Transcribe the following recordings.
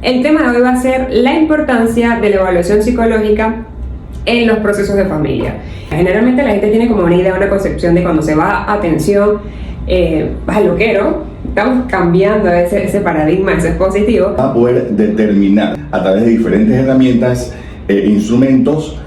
El tema de hoy va a ser la importancia de la evaluación psicológica en los procesos de familia. Generalmente la gente tiene como una idea, una concepción de cuando se va a atención, vas al loquero. Estamos cambiando ese paradigma, ese positivo. Va a poder determinar a través de diferentes herramientas, instrumentos,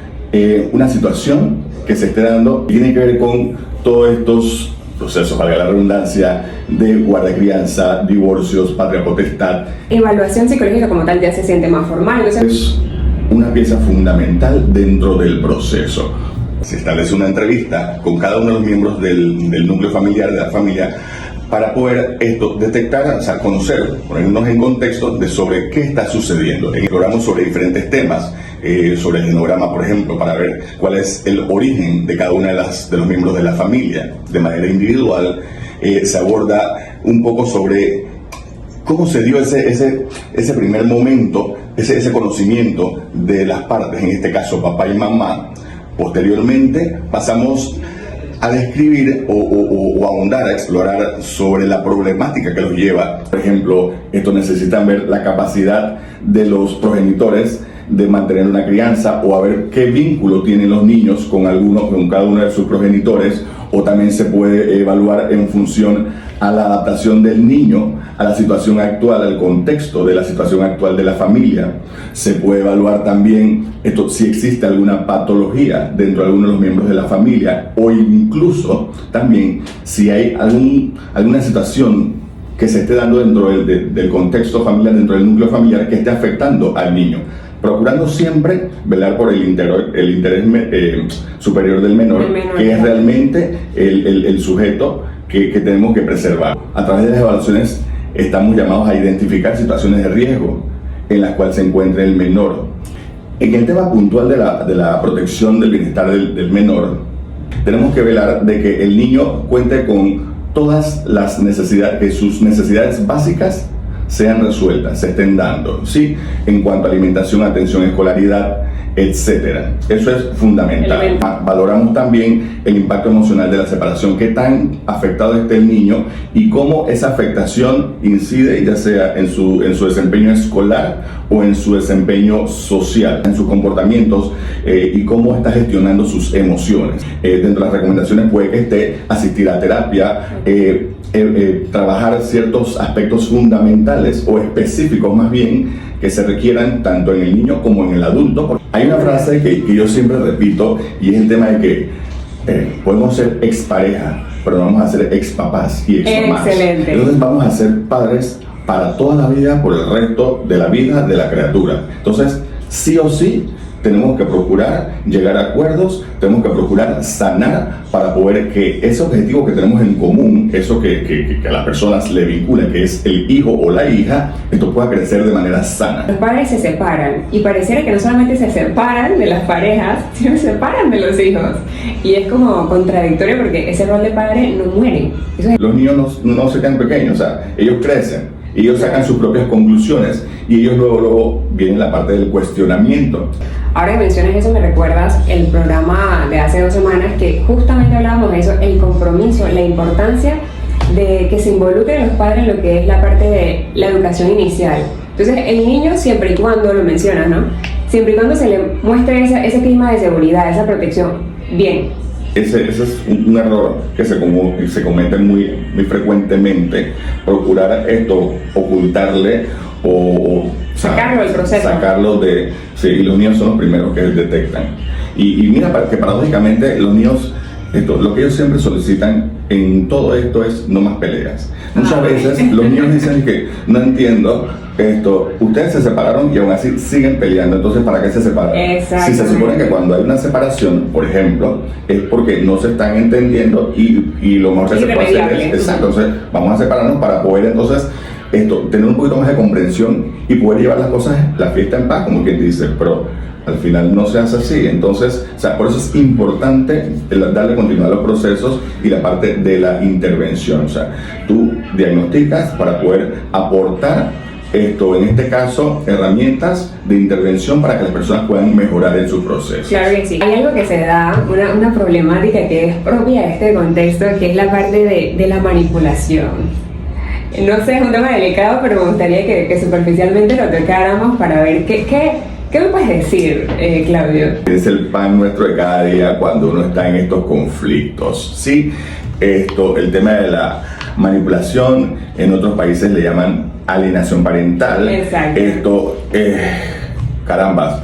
una situación que se esté dando y tiene que ver con todos estos procesos, valga la redundancia, de guarda-crianza, divorcios, patria potestad. Evaluación psicológica como tal ya se siente más formal. Entonces, es una pieza fundamental dentro del proceso. Se establece una entrevista con cada uno de los miembros del núcleo familiar, de la familia, para poder detectar, o sea, conocer, ponernos en contexto de sobre qué está sucediendo. Exploramos sobre diferentes temas, sobre el genograma, por ejemplo, para ver cuál es el origen de cada uno de los miembros de la familia. De manera individual, se aborda un poco sobre cómo se dio ese primer momento, ese conocimiento de las partes, en este caso papá y mamá. Posteriormente pasamos a describir o ahondar, a explorar sobre la problemática que los lleva. Por ejemplo, esto necesitan ver la capacidad de los progenitores de mantener una crianza o a ver qué vínculo tienen los niños con cada uno de sus progenitores, o también se puede evaluar en función a la adaptación del niño a la situación actual, al contexto de la situación actual de la familia. Se puede evaluar también si existe alguna patología dentro de alguno de los miembros de la familia, o incluso también si hay alguna situación que se esté dando dentro del contexto familiar, dentro del núcleo familiar, que esté afectando al niño, procurando siempre velar por el interés superior del menor, que es realmente el sujeto que tenemos que preservar. A través de las evaluaciones estamos llamados a identificar situaciones de riesgo en las cuales se encuentre el menor. En el tema puntual de la protección del bienestar del menor, tenemos que velar de que el niño cuente con todas las necesidades, que sus necesidades básicas sean resueltas, se estén dando, ¿sí? En cuanto a alimentación, atención, escolaridad, etcétera. Eso es fundamental. Valoramos también el impacto emocional de la separación, qué tan afectado esté el niño y cómo esa afectación incide, ya sea en su desempeño escolar o en su desempeño social, en sus comportamientos, y cómo está gestionando sus emociones. Dentro de las recomendaciones puede que esté asistir a terapia, trabajar ciertos aspectos fundamentales o específicos más bien que se requieran tanto en el niño como en el adulto. Hay una frase que yo siempre repito, y es el tema de que podemos ser expareja, pero no vamos a ser expapás y expamás. Excelente. Entonces vamos a ser padres para toda la vida, por el resto de la vida de la criatura. Entonces, sí o sí, tenemos que procurar llegar a acuerdos, tenemos que procurar sanar para poder que ese objetivo que tenemos en común, eso que a las personas le vincula, que es el hijo o la hija, esto pueda crecer de manera sana. Los padres se separan y pareciera que no solamente se separan de las parejas, sino se separan de los hijos. Y es como contradictorio porque ese rol de padre no muere. Los niños no se quedan pequeños, o sea, ellos crecen. Ellos sacan sus propias conclusiones y ellos luego viene la parte del cuestionamiento. Ahora que mencionas eso, me recuerdas el programa de hace 2 semanas que justamente hablábamos de eso, el compromiso, la importancia de que se involucren los padres en lo que es la parte de la educación inicial. Entonces, el niño, siempre y cuando, lo mencionas, ¿no? Siempre y cuando se le muestre ese clima de seguridad, esa protección, bien. Ese es un error que se comete muy frecuentemente, procurar ocultarle o sacarlo del proceso. Sí, los niños son los primeros que detectan. Y mira, que paradójicamente los niños, lo que ellos siempre solicitan en todo esto es no más peleas. Muchas veces los niños dicen que no entiendo ustedes se separaron y aún así siguen peleando, entonces ¿para qué se separaron? Si se supone que cuando hay una separación, por ejemplo, es porque no se están entendiendo y lo mejor que se puede hacer es, exacto, entonces vamos a separarnos para poder entonces tener un poquito más de comprensión y poder llevar las cosas, la fiesta en paz, como quien dice, pero al final no se hace así. Entonces, por eso es importante darle continuidad a los procesos y la parte de la intervención. Tú diagnosticas para poder aportar en este caso, herramientas de intervención para que las personas puedan mejorar en su proceso. Claro que sí. Hay algo que se da, una problemática que es propia de este contexto, que es la parte de la manipulación. no sé, es un tema delicado, pero me gustaría que superficialmente lo tocáramos para ver qué me puedes decir, Claudio. Es el pan nuestro de cada día cuando uno está en estos conflictos. Sí, el tema de la manipulación, en otros países le llaman alienación parental. Exacto. Carambas.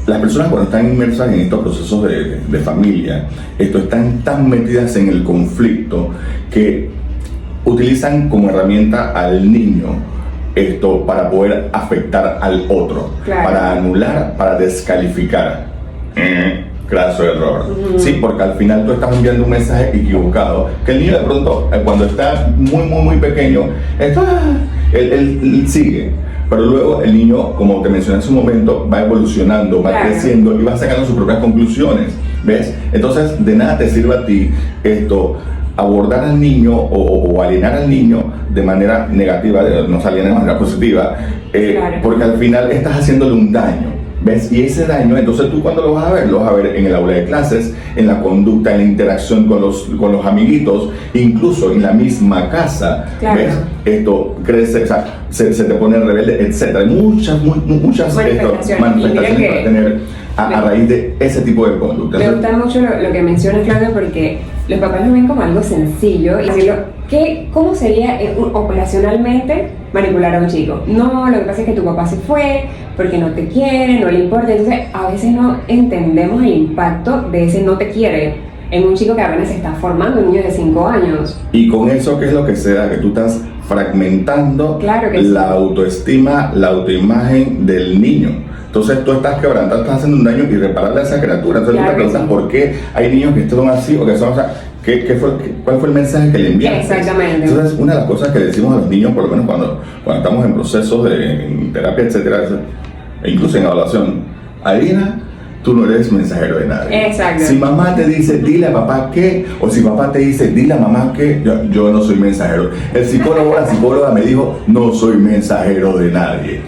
Las personas cuando están inmersas en estos procesos de familia, están tan metidas en el conflicto que utilizan como herramienta al niño para poder afectar al otro, claro, para anular, para descalificar. Craso error. Sí, porque al final tú estás enviando un mensaje equivocado, que el niño de pronto, cuando está muy pequeño, él sigue. Pero luego el niño, como te mencioné en su momento, va evolucionando, va creciendo y va sacando sus propias conclusiones. ¿Ves? Entonces, de nada te sirve a ti abordar al niño o alienar al niño de manera negativa, no se aliena de manera positiva, porque al final estás haciéndole un daño. ¿Ves? Y ese daño, entonces tú cuando lo vas a ver, lo vas a ver en el aula de clases, en la conducta, en la interacción con los amiguitos, incluso en la misma casa. Claro. ¿Ves? Esto crece, o sea, se te pone rebelde, etc. Hay muchas manifestaciones para tener a raíz de ese tipo de conducta. Me gusta mucho lo que mencionas, Claudio, porque los papás lo ven como algo sencillo y decirlo, ¿cómo sería operacionalmente manipular a un chico? No, lo que pasa es que tu papá se fue porque no te quiere, no le importa. Entonces a veces no entendemos el impacto de ese no te quiere en un chico que apenas se está formando, un niño de 5 años. Y con eso, ¿qué es lo que se da? Que tú estás fragmentando la autoestima, la autoimagen del niño. Entonces tú estás quebrantando, estás haciendo un daño irreparable a esa criatura. Entonces tú te preguntas por qué hay niños que son así o que son, o sea, ¿cuál fue el mensaje que le enviaste? Exactamente. Entonces una de las cosas que decimos a los niños, por lo menos cuando estamos en procesos en terapia, etcétera, e incluso en evaluación, Adriana, tú no eres mensajero de nadie. Exacto. Si mamá te dice, dile a papá qué, o si papá te dice, dile a mamá qué, yo no soy mensajero. El psicólogo o la psicóloga me dijo, no soy mensajero de nadie.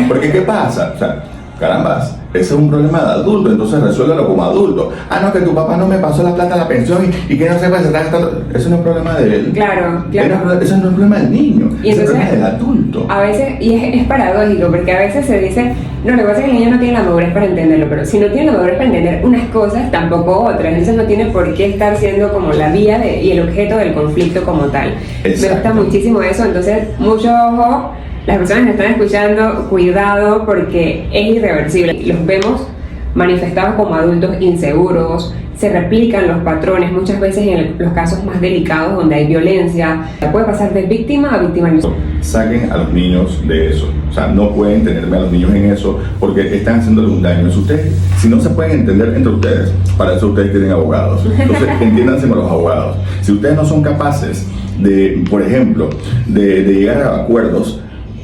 Porque ¿qué pasa? O sea, carambas, ese es un problema de adulto, entonces resuélvelo como adulto. No, que tu papá no me pasó la plata de la pensión y que no sepa, se está gastando. Eso no es problema de él. Claro. Ese no es el problema del niño, y ese es el problema del adulto. A veces, y es paradójico, porque a veces se dice, no, lo que pasa es que el niño no tiene la madurez para entenderlo, pero si no tiene la madurez para entender unas cosas, tampoco otras. Entonces no tiene por qué estar siendo como la vía y el objeto del conflicto como tal. Exacto. Me gusta muchísimo eso, entonces mucho ojo. Las personas que están escuchando, cuidado, porque es irreversible. Los vemos manifestados como adultos inseguros, se replican los patrones, muchas veces en los casos más delicados donde hay violencia. Puede pasar de víctima a víctima. Saquen a los niños de eso. O sea, no pueden tenerme a los niños en eso porque están haciéndole un daño. Ustedes, si no se pueden entender entre ustedes, para eso ustedes tienen abogados. Entonces, entiéndanse con los abogados. Si ustedes no son capaces de, por ejemplo, de llegar a acuerdos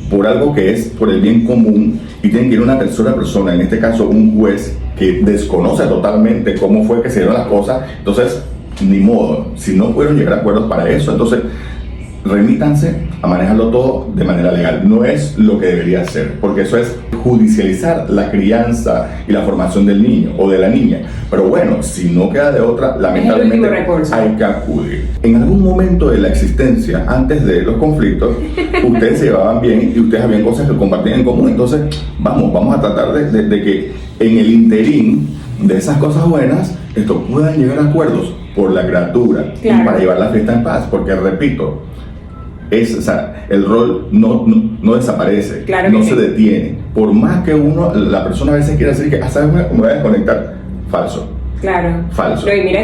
por algo que es por el bien común y tienen que ir a una tercera persona, en este caso un juez que desconoce totalmente cómo fue que se dieron las cosas, entonces ni modo, si no pudieron llegar a acuerdos para eso, entonces remítanse a manejarlo todo de manera legal. No es lo que debería ser, porque eso es judicializar la crianza y la formación del niño o de la niña. Pero bueno, si no queda de otra, lamentablemente hay que acudir. En algún momento de la existencia, antes de los conflictos, ustedes se llevaban bien y ustedes habían cosas que compartían en común. Entonces, vamos a tratar de que en el interín de esas cosas buenas, puedan llegar a acuerdos por la criatura y para llevar la fiesta en paz. Porque, repito, el rol no desaparece, no se detiene. Por más que la persona a veces quiera decir que ¿sabes? Me voy a desconectar. Falso. Falso. No, y mira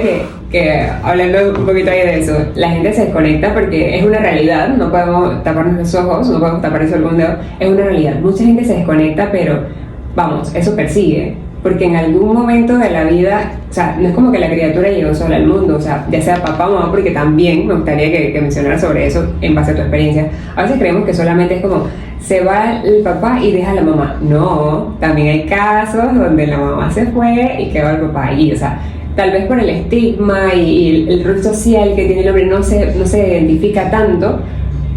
que hablando un poquito ahí de eso, la gente se desconecta porque es una realidad, no podemos taparnos los ojos, no podemos tapar eso con un dedo, es una realidad. Mucha gente se desconecta, pero vamos, eso persigue. Porque en algún momento de la vida, o sea, no es como que la criatura llegó sola al mundo, o sea, ya sea papá o mamá, porque también me gustaría que mencionaras sobre eso en base a tu experiencia. A veces creemos que solamente es como, se va el papá y deja a la mamá. No, también hay casos donde la mamá se fue y quedó el papá ahí, o sea, tal vez por el estigma y el rol social que tiene el hombre no se identifica tanto,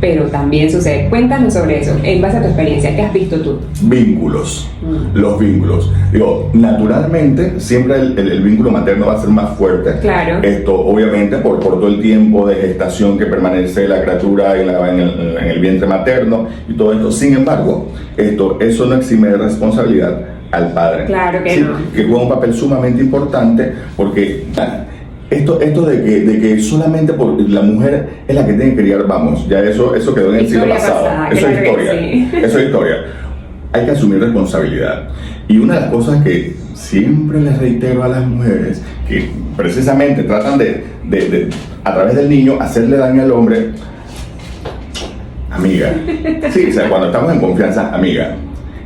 pero también sucede. Cuéntanos sobre eso, en base a tu experiencia, ¿qué has visto tú? Vínculos, los vínculos. Digo, naturalmente, siempre el vínculo materno va a ser más fuerte. Claro. Esto, obviamente, por todo el tiempo de gestación que permanece la criatura en el vientre materno y todo esto. Sin embargo, eso no exime de responsabilidad al padre. Claro que no. Que juega un papel sumamente importante porque esto de que solamente por la mujer es la que tiene que criar, vamos, ya eso quedó en el siglo pasado. Eso es historia. Sí. Eso es historia. Hay que asumir responsabilidad. Y una de las cosas que siempre les reitero a las mujeres, que precisamente tratan de a través del niño hacerle daño al hombre, amiga. Sí, o sea, cuando estamos en confianza, amiga,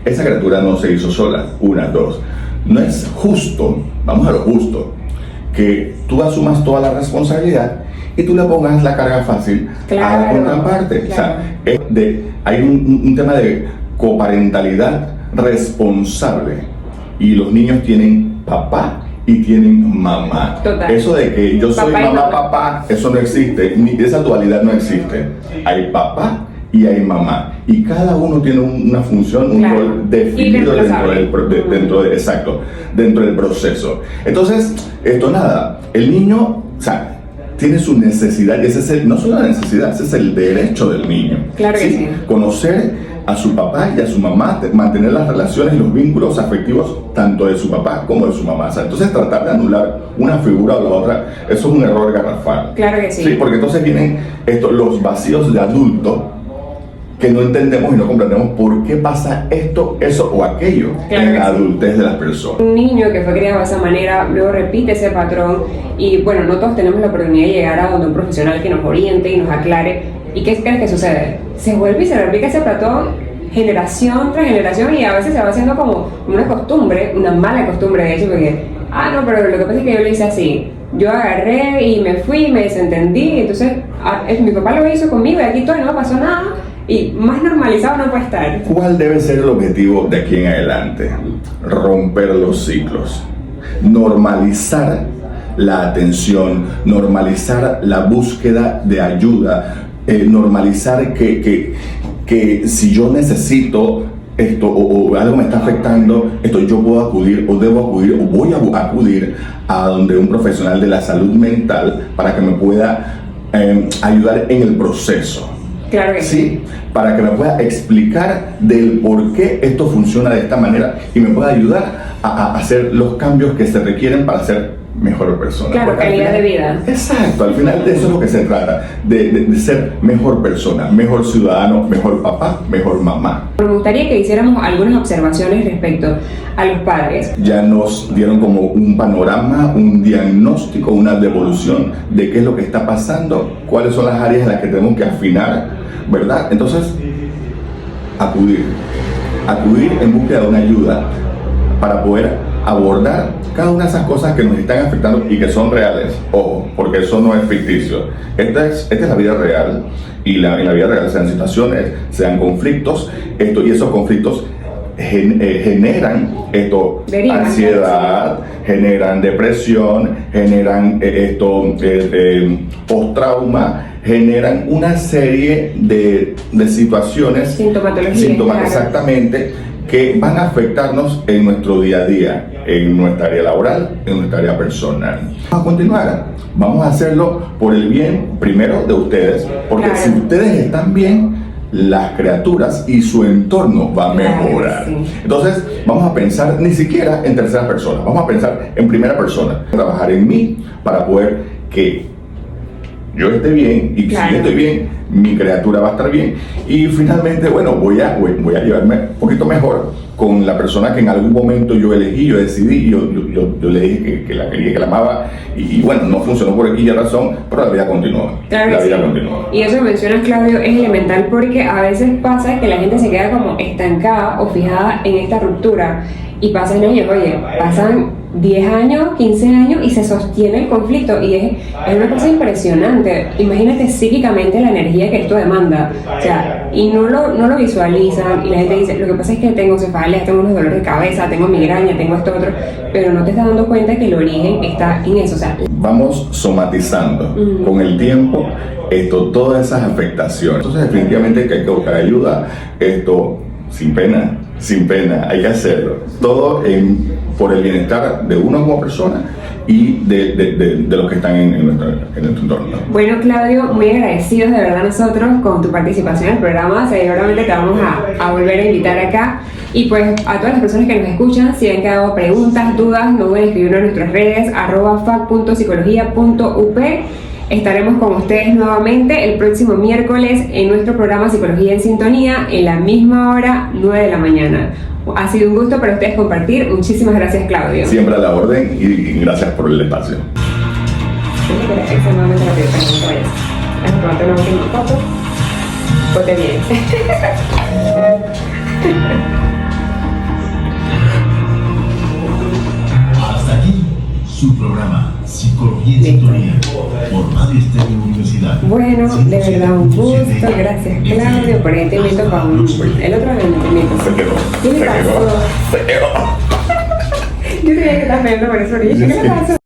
esa criatura no se hizo sola. 1, 2. No es justo, vamos a lo justo, que tú asumas toda la responsabilidad y tú le pongas la carga fácil a la contraparte. Claro. O sea, hay un tema de coparentalidad responsable y los niños tienen papá y tienen mamá. Total. Eso de que yo soy mamá, papá, eso no existe, ni esa dualidad no existe. Hay papá y hay mamá y cada uno tiene una función, un rol definido dentro del proceso. Entonces, el niño, o sea, tiene su necesidad, y ese es no solo la necesidad, ese es el derecho del niño. Claro que sí. Conocer a su papá y a su mamá, mantener las relaciones y los vínculos afectivos tanto de su papá como de su mamá. O sea, entonces tratar de anular una figura o la otra, eso es un error garrafal. Claro que sí. Sí, porque entonces vienen los vacíos de adulto que no entendemos y no comprendemos por qué pasa esto, eso o aquello en la adultez de las personas. Un niño que fue criado de esa manera luego repite ese patrón y bueno, no todos tenemos la oportunidad de llegar a donde un profesional que nos oriente y nos aclare. ¿Y qué crees que sucede? Se vuelve y se repite ese patrón generación tras generación y a veces se va haciendo como una costumbre, una mala costumbre de hecho, porque no, pero lo que pasa es que yo lo hice así. Yo agarré y me fui, me desentendí, entonces mi papá lo hizo conmigo y aquí todo y no me pasó nada. Y más normalizado no puede estar. ¿Cuál debe ser el objetivo de aquí en adelante? Romper los ciclos. Normalizar la atención, normalizar la búsqueda de ayuda, normalizar que si yo necesito esto o algo me está afectando, yo puedo acudir o debo acudir o voy a acudir a donde un profesional de la salud mental para que me pueda ayudar en el proceso. Claro que sí, para que me pueda explicar del por qué esto funciona de esta manera y me pueda ayudar a hacer los cambios que se requieren para ser mejor persona. Claro, calidad de vida. Exacto, al final de eso es lo que se trata, de ser mejor persona, mejor ciudadano, mejor papá, mejor mamá. Me gustaría que hiciéramos algunas observaciones respecto a los padres. Ya nos dieron como un panorama, un diagnóstico, una devolución de qué es lo que está pasando, cuáles son las áreas en las que tenemos que afinar, ¿verdad? Entonces, acudir en búsqueda de una ayuda para poder abordar cada una de esas cosas que nos están afectando y que son reales. Ojo, porque eso no es ficticio. Esta es la vida real y en la vida real sean situaciones, sean conflictos, y esos conflictos generan ansiedad, generan depresión, generan post-trauma, generan una serie de situaciones, sintomatología, exactamente, que van a afectarnos en nuestro día a día, en nuestra área laboral, en nuestra área personal. Vamos a continuar, vamos a hacerlo por el bien primero de ustedes, porque si ustedes están bien, las criaturas y su entorno va a mejorar. Sí. Entonces, vamos a pensar ni siquiera en tercera persona, vamos a pensar en primera persona, trabajar en mí para poder que yo esté bien y si yo estoy bien, mi criatura va a estar bien y finalmente, bueno, voy a llevarme un poquito mejor con la persona que en algún momento yo elegí, yo decidí, yo le dije que la quería, que la amaba y bueno, no funcionó por aquí y razón, pero la vida continúa. Claro, la vida continúa. Y eso que mencionas, Claudio, es elemental porque a veces pasa que la gente se queda como estancada o fijada en esta ruptura y pasan años, pasan 10 años, 15 años y se sostiene el conflicto y es una cosa impresionante. Imagínate psíquicamente la energía que esto demanda, o sea, y no lo visualizan y la gente dice, lo que pasa es que tengo cefaleas, tengo unos dolores de cabeza, tengo migraña, tengo esto otro, pero no te estás dando cuenta que el origen está en eso, o sea, vamos somatizando con el tiempo todas esas afectaciones. Entonces definitivamente que hay que buscar ayuda, sin pena, hay que hacerlo. Todo por el bienestar de uno como persona y de los que están en nuestro entorno. Bueno, Claudio, muy agradecidos de verdad nosotros con tu participación en el programa. Seguramente te vamos a volver a invitar acá. Y pues a todas las personas que nos escuchan, si han quedado preguntas, dudas, no duden escribirnos en nuestras redes @fac.psicología.up. Estaremos con ustedes nuevamente el próximo miércoles en nuestro programa Psicología en Sintonía, en la misma hora, 9 de la mañana. Ha sido un gusto para ustedes compartir. Muchísimas gracias, Claudio. Siempre a la orden y gracias por el espacio. Extremadamente rápido, para que no te vayas. Tomate una última foto. Ponte bien. Hasta aquí su programa Psicología en Sintonía por Radio Estéreo Universidad. Bueno, de verdad un gusto. Gracias, Claudio, por este evento con el otro evento. Se quedó. ¿Qué le pasó? Yo creía que estaba viendo por eso. ¿Qué le pasó?